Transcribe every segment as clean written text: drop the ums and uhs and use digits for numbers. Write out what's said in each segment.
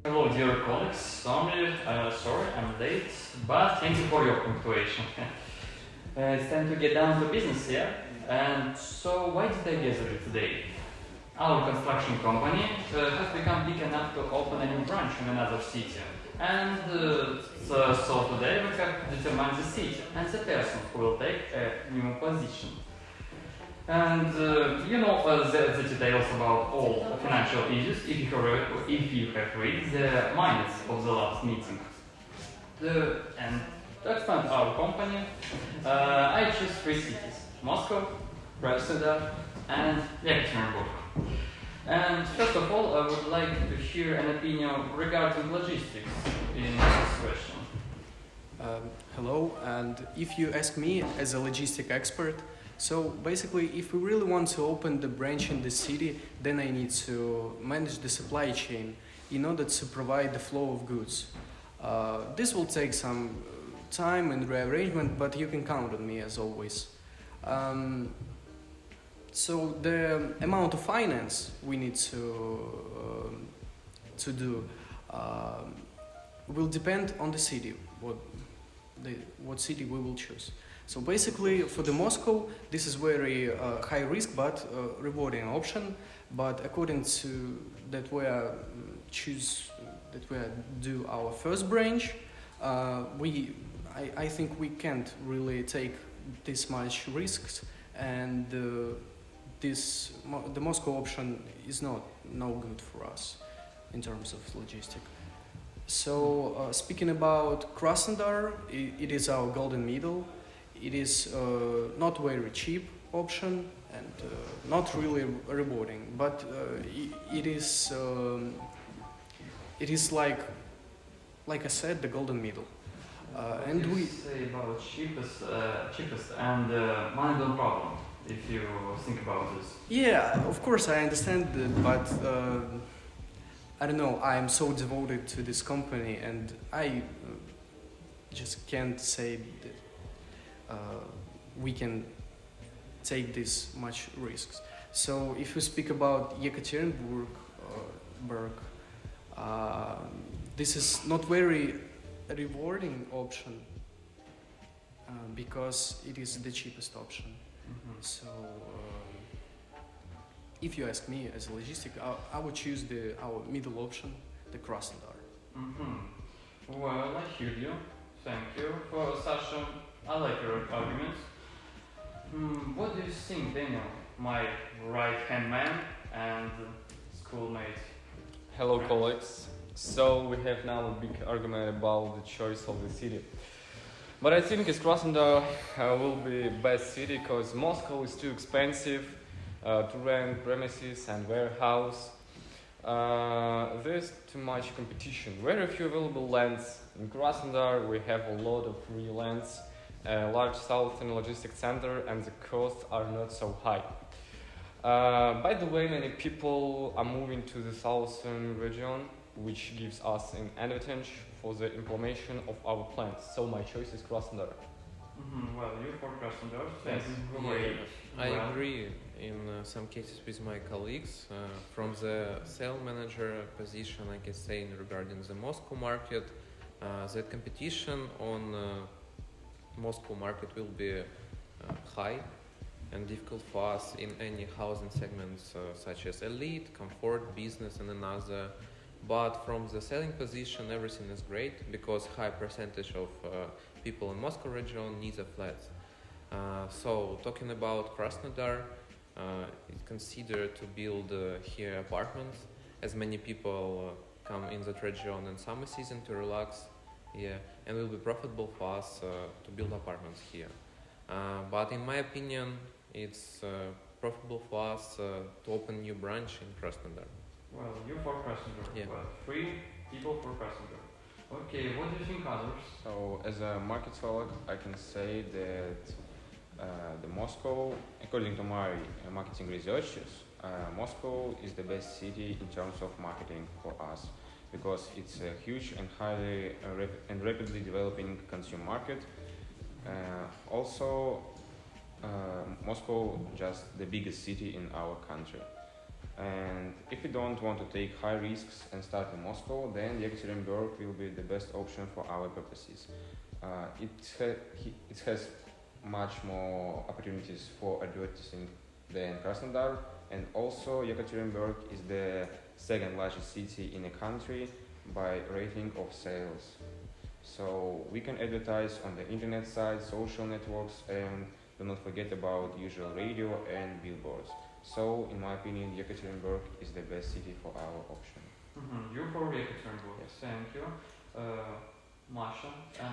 Hello, dear colleagues. Sorry, I'm late, but thank you for your punctuation. It's time to get down to business here. And so, why did I gather you today? Our construction company has become big enough to open a new branch in another city. And so today we have to determine the city and the person who will take a new position. And the details about all financial issues if you have read the minutes of the last meeting. And to expand our company, I choose three cities: Moscow, Krasnodar, and Yekaterinburg. And first of all, I would like to hear an opinion regarding logistics in this question. Hello, and if you ask me as a logistic expert, so basically if we really want to open the branch in the city, then I need to manage the supply chain in order to provide the flow of goods. This will take some time and rearrangement, but you can count on me as always. So the amount of finance we need to do will depend on the city, what city we will choose. So basically, for the Moscow, this is very high risk but rewarding option. But according to that, we do our first branch. I think we can't really take this much risks, and the Moscow option is no good for us in terms of logistics. So speaking about Krasnodar, it is our golden middle. It is not very cheap option and not really rewarding, but it is like I said, the golden middle. And we say about cheapest and money don't problem. If you think about this. Yeah, of course I understand that, but I don't know. I am so devoted to this company, and I just can't say that we can take this much risks. So if we speak about Yekaterinburg, this is not very rewarding option because it is the cheapest option. Mm-hmm. So if you ask me as a logistic, I would choose our middle option, the Krasnodar. Mm-hmm. Well, I hear you. Thank you for such I like your arguments. What do you think, Daniel, my right-hand man and schoolmate? Hello, colleagues. So we have now a big argument about the choice of the city. But I think Krasnodar will be best city because Moscow is too expensive to rent premises and warehouse. There's too much competition. Very few available lands. In Krasnodar we have a lot of free lands, a large southern logistics center, and the costs are not so high. By the way, many people are moving to the southern region, which gives us an advantage for the implementation of our plans. So my choice is Krasnodar. Mm-hmm. Well, you for Krasnodar. Yes. I agree in some cases with my colleagues. From the sales manager position, I can say regarding the Moscow market, the competition on Moscow market will be high and difficult for us in any housing segments such as elite, comfort, business, and another. But from the selling position, everything is great because high percentage of people in Moscow region needs a flat. So talking about Krasnodar, it's considered to build here apartments, as many people come in that region in summer season to relax, and will be profitable for us to build apartments here. But in my opinion, it's profitable for us to open new branch in Krasnodar. Well, you for Krasnodar. Yeah. Well, 3 people for Krasnodar. Okay, what do you think others? So as a marketologist, I can say that the Moscow, according to my marketing researches, Moscow is the best city in terms of marketing for us because it's a huge and highly and rapidly developing consumer market. Also, Moscow just the biggest city in our country. And if you don't want to take high risks and start in Moscow, then Yekaterinburg will be the best option for our purposes. It has much more opportunities for advertising than Krasnodar, and also Yekaterinburg is the second largest city in the country by rating of sales. So we can advertise on the internet site, social networks, and do not forget about usual radio and billboards. So, in my opinion, Yekaterinburg is the best city for our option. You for Yekaterinburg. Yes. Thank you. Masha?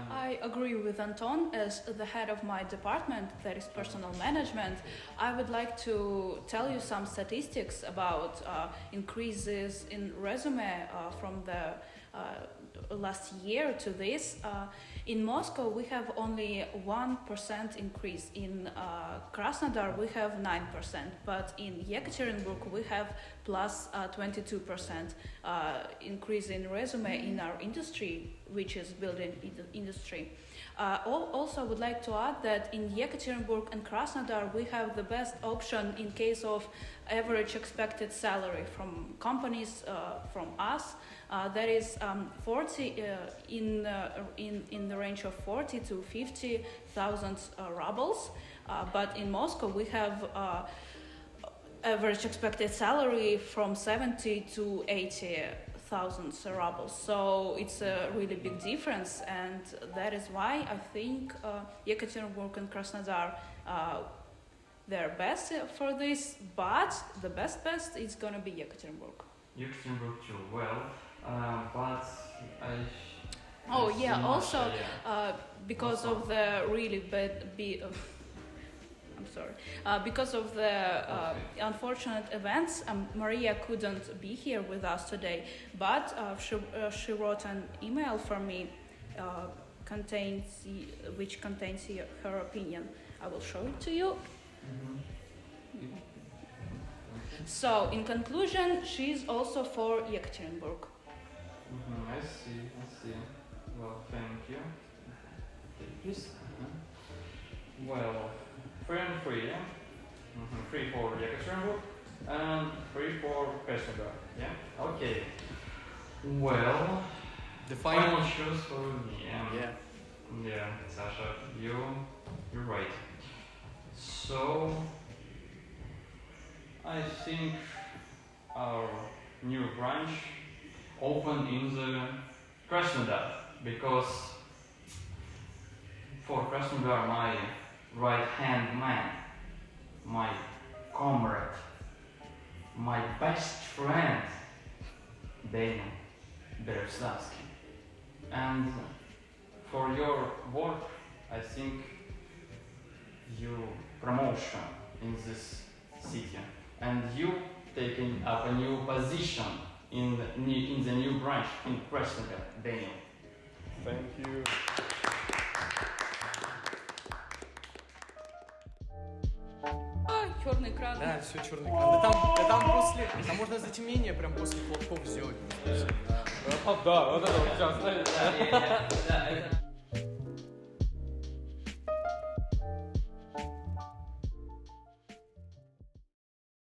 I agree with Anton. As the head of my department, that is personal management, I would like to tell you some statistics about increases in resume from the last year to this. In Moscow, we have only 1% increase. In Krasnodar, we have 9%, but in Yekaterinburg, we have plus 22% increase in resume in our industry, which is building industry. Also, I would like to add that in Yekaterinburg and Krasnodar, we have the best option in case of average expected salary from companies, from us. That is 40 in the range of 40 to 50,000 rubles. But in Moscow, we have average expected salary from 70 to 80,000 rubles. So it's a really big difference, and that is why I think Yekaterinburg and Krasnodar they're best for this, but the best is gonna be Yekaterinburg. Yekaterinburg too. Well, but I. Oh I see yeah, Masha, also yeah. because Also. of the really bad I'm sorry. Because of the unfortunate events, Maria couldn't be here with us today, but she wrote an email for me which contains her opinion. I will show it to you. So, in conclusion, she's also for Yekaterinburg. I see. Well, thank you. Take this. Well, 3 and 3, yeah? 3 for Yekaterinburg and 3 for Krasnodar, yeah? Okay. Well, The final final. choice for me, Yeah. Yeah, Sasha, you're right. So, I think our new branch opened in the Krasnodar, because for Krasnodar, my right-hand man, my comrade, my best friend, Daniel Berevslavsky. And for your work, I think you promotion in this city, and you taking up a new position in the new branch in Krasnodar, Daniel. Thank you. Черный экран. Да, все черный экран. Там можно затемнение прям после хлопков сделать. Да, вот это вот сейчас, знаете. Да,